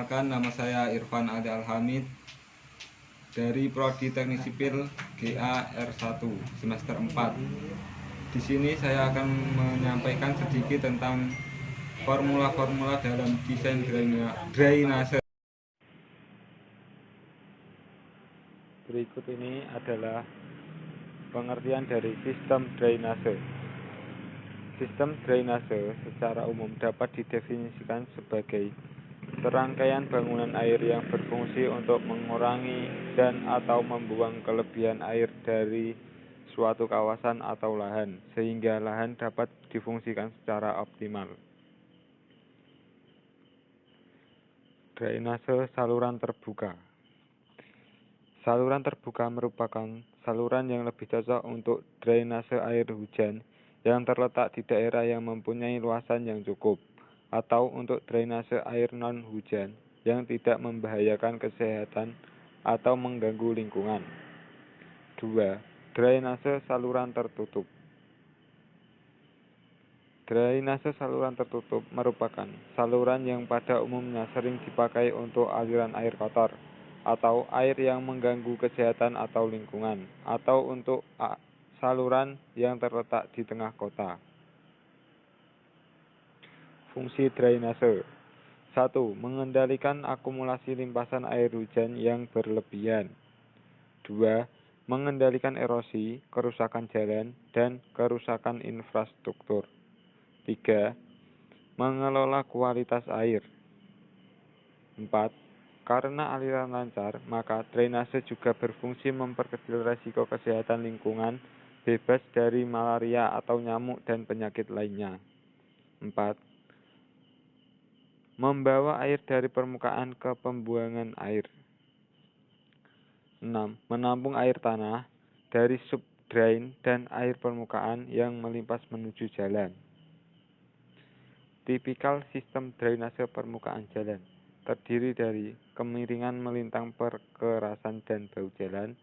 Perkenalkan, nama saya Irfan Ade Alhamid dari Prodi Teknik Sipil GA R1 semester 4. Di sini saya akan menyampaikan sedikit tentang formula-formula dalam desain drainase. Berikut ini adalah pengertian dari sistem drainase. Sistem drainase secara umum dapat didefinisikan sebagai serangkaian bangunan air yang berfungsi untuk mengurangi dan atau membuang kelebihan air dari suatu kawasan atau lahan, sehingga lahan dapat difungsikan secara optimal. Drainase saluran terbuka. Saluran terbuka merupakan saluran yang lebih cocok untuk drainase air hujan yang terletak di daerah yang mempunyai luasan yang cukup, atau untuk drainase air non-hujan yang tidak membahayakan kesehatan atau mengganggu lingkungan. 2. Drainase saluran tertutup. Drainase saluran tertutup merupakan saluran yang pada umumnya sering dipakai untuk aliran air kotor, atau air yang mengganggu kesehatan atau lingkungan, atau untuk saluran yang terletak di tengah kota. Fungsi drainase. 1. Mengendalikan akumulasi limpasan air hujan yang berlebihan. 2. Mengendalikan erosi, kerusakan jalan, dan kerusakan infrastruktur. 3. Mengelola kualitas air. 4. Karena aliran lancar, maka drainase juga berfungsi memperkecil resiko kesehatan lingkungan, bebas dari malaria atau nyamuk dan penyakit lainnya. 4. Membawa air dari permukaan ke pembuangan air. 6. Menampung air tanah dari subdrain dan air permukaan yang melimpas menuju jalan. Tipikal sistem drainase permukaan jalan terdiri dari kemiringan melintang perkerasan dan bau jalan,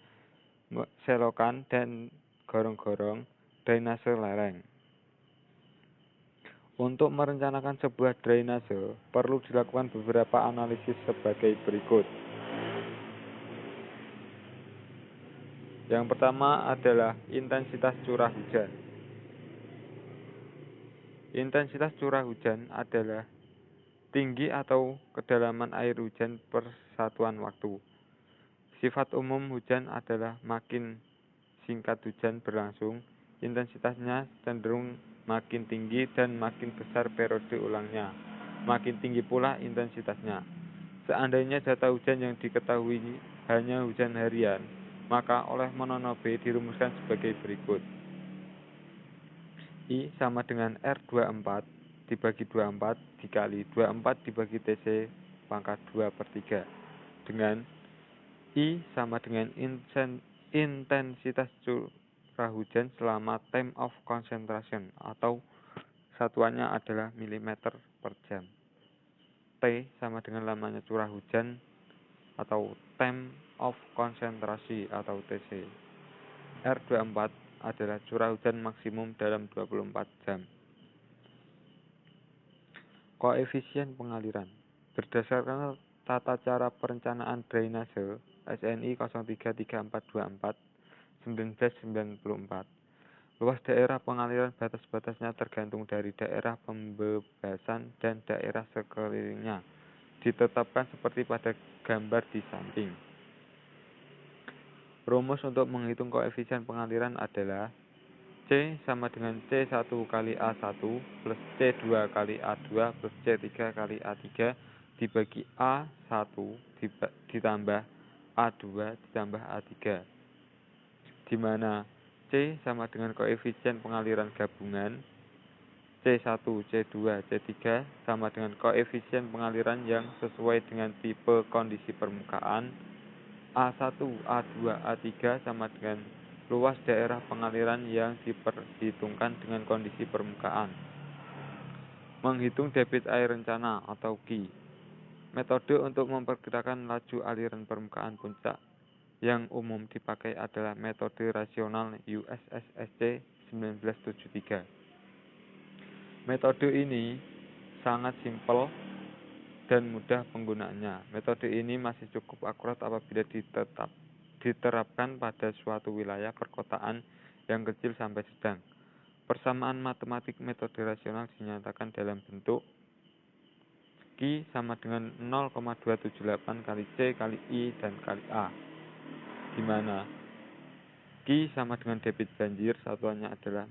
selokan, dan gorong-gorong, drainase lereng. Untuk merencanakan sebuah drainase, perlu dilakukan beberapa analisis sebagai berikut. Yang pertama adalah intensitas curah hujan. Intensitas curah hujan adalah tinggi atau kedalaman air hujan per satuan waktu. Sifat umum hujan adalah makin singkat hujan berlangsung, intensitasnya cenderung makin tinggi dan makin besar periode ulangnya, makin tinggi pula intensitasnya. Seandainya data hujan yang diketahui hanya hujan harian, maka oleh Monono B dirumuskan sebagai berikut. I sama dengan R24 dibagi 24 dikali 24 dibagi TC pangkat 2/3 dengan I sama dengan intensitas curah hujan selama time of concentration atau satuannya adalah milimeter per jam. T sama dengan lamanya curah hujan atau time of konsentrasi atau TC. R24 adalah curah hujan maksimum dalam 24 jam. Koefisien pengaliran. Berdasarkan tata cara perencanaan drainase SNI 033424-1994, luas daerah pengaliran batas-batasnya tergantung dari daerah pembebasan dan daerah sekelilingnya, ditetapkan seperti pada gambar di samping. Rumus untuk menghitung koefisien pengaliran adalah C sama dengan C1 kali A1 plus C2 kali A2 plus C3 kali A3 dibagi A1 ditambah A2 ditambah A3, di mana C sama dengan koefisien pengaliran gabungan, C1, C2, C3 sama dengan koefisien pengaliran yang sesuai dengan tipe kondisi permukaan, A1, A2, A3 sama dengan luas daerah pengaliran yang diperhitungkan dengan kondisi permukaan. Menghitung debit air rencana atau KI. Metode untuk memperkirakan laju aliran permukaan puncak yang umum dipakai adalah metode rasional USSC 1973. Metode ini sangat simpel dan mudah penggunaannya. Metode ini masih cukup akurat apabila diterapkan pada suatu wilayah perkotaan yang kecil sampai sedang. Persamaan matematik metode rasional dinyatakan dalam bentuk Q sama dengan 0,278 kali C kali I dan kali A, di mana Q sama dengan debit banjir, satuannya adalah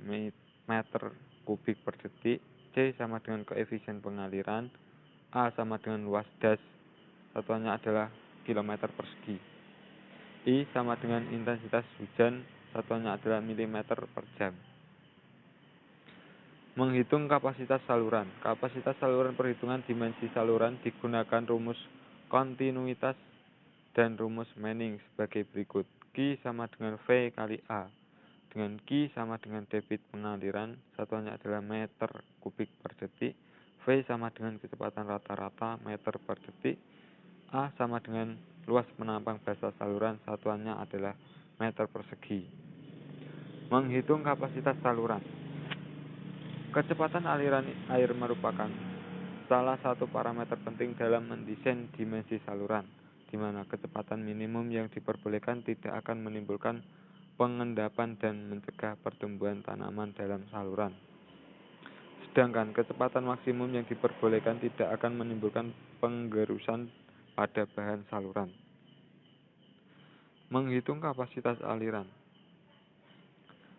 meter kubik per detik, C sama dengan koefisien pengaliran, A sama dengan luas das, satuannya adalah kilometer persegi, I sama dengan intensitas hujan, satuannya adalah milimeter per jam. Menghitung kapasitas saluran. Kapasitas saluran perhitungan dimensi saluran digunakan rumus kontinuitas dan rumus Manning sebagai berikut. Q sama dengan V kali A. Dengan Q sama dengan debit pengaliran, satuannya adalah meter kubik per detik. V sama dengan kecepatan rata-rata meter per detik. A sama dengan luas penampang basal saluran, satuannya adalah meter persegi. Menghitung kapasitas saluran. Kecepatan aliran air merupakan salah satu parameter penting dalam mendesain dimensi saluran, di mana kecepatan minimum yang diperbolehkan tidak akan menimbulkan pengendapan dan mencegah pertumbuhan tanaman dalam saluran. Sedangkan kecepatan maksimum yang diperbolehkan tidak akan menimbulkan penggerusan pada bahan saluran. Menghitung kapasitas aliran.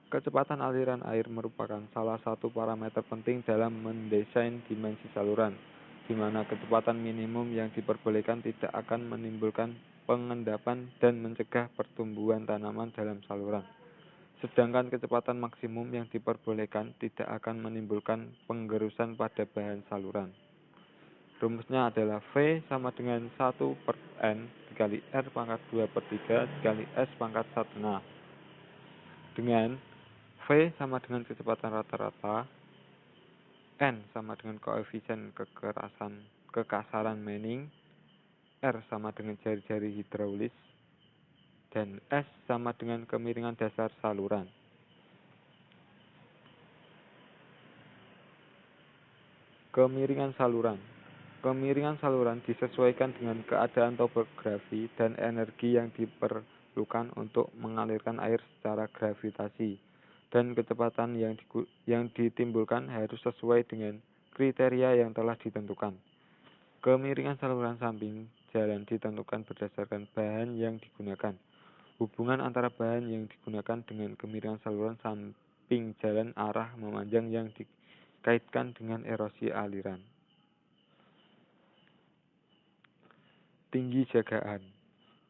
Kecepatan aliran air merupakan salah satu parameter penting dalam mendesain dimensi saluran, di mana kecepatan minimum yang diperbolehkan tidak akan menimbulkan pengendapan dan mencegah pertumbuhan tanaman dalam saluran. Sedangkan kecepatan maksimum yang diperbolehkan tidak akan menimbulkan penggerusan pada bahan saluran. Rumusnya adalah V sama dengan 1/N dikali R pangkat 2/3 dikali S pangkat 1/2. Dengan V sama dengan kecepatan rata-rata, N sama dengan koefisien kekasaran Manning, R sama dengan jari-jari hidraulis, dan S sama dengan kemiringan dasar saluran. Kemiringan saluran. Kemiringan saluran disesuaikan dengan keadaan topografi dan energi yang diperlukan untuk mengalirkan air secara gravitasi, dan kecepatan yang ditimbulkan harus sesuai dengan kriteria yang telah ditentukan. Kemiringan saluran samping jalan ditentukan berdasarkan bahan yang digunakan. Hubungan antara bahan yang digunakan dengan kemiringan saluran samping jalan arah memanjang yang dikaitkan dengan erosi aliran. Tinggi jagaan.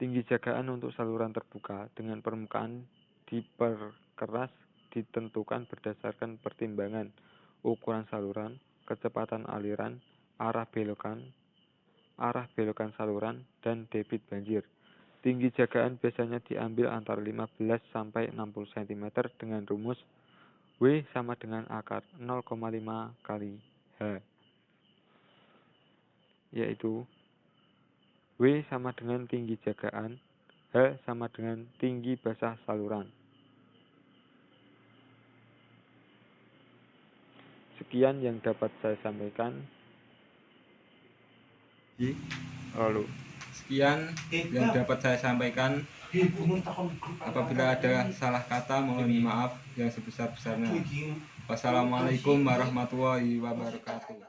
Tinggi jagaan untuk saluran terbuka dengan permukaan diperkeras ditentukan berdasarkan pertimbangan ukuran saluran, kecepatan aliran, arah belokan saluran, dan debit banjir. Tinggi jagaan biasanya diambil antara 15 sampai 60 cm dengan rumus W sama dengan akar 0,5 kali H, yaitu W sama dengan tinggi jagaan, H sama dengan tinggi basah saluran. Sekian yang dapat saya sampaikan. Sekian yang dapat saya sampaikan. Apabila ada salah kata, mohon maaf yang sebesar-besarnya. Wassalamualaikum warahmatullahi wabarakatuh.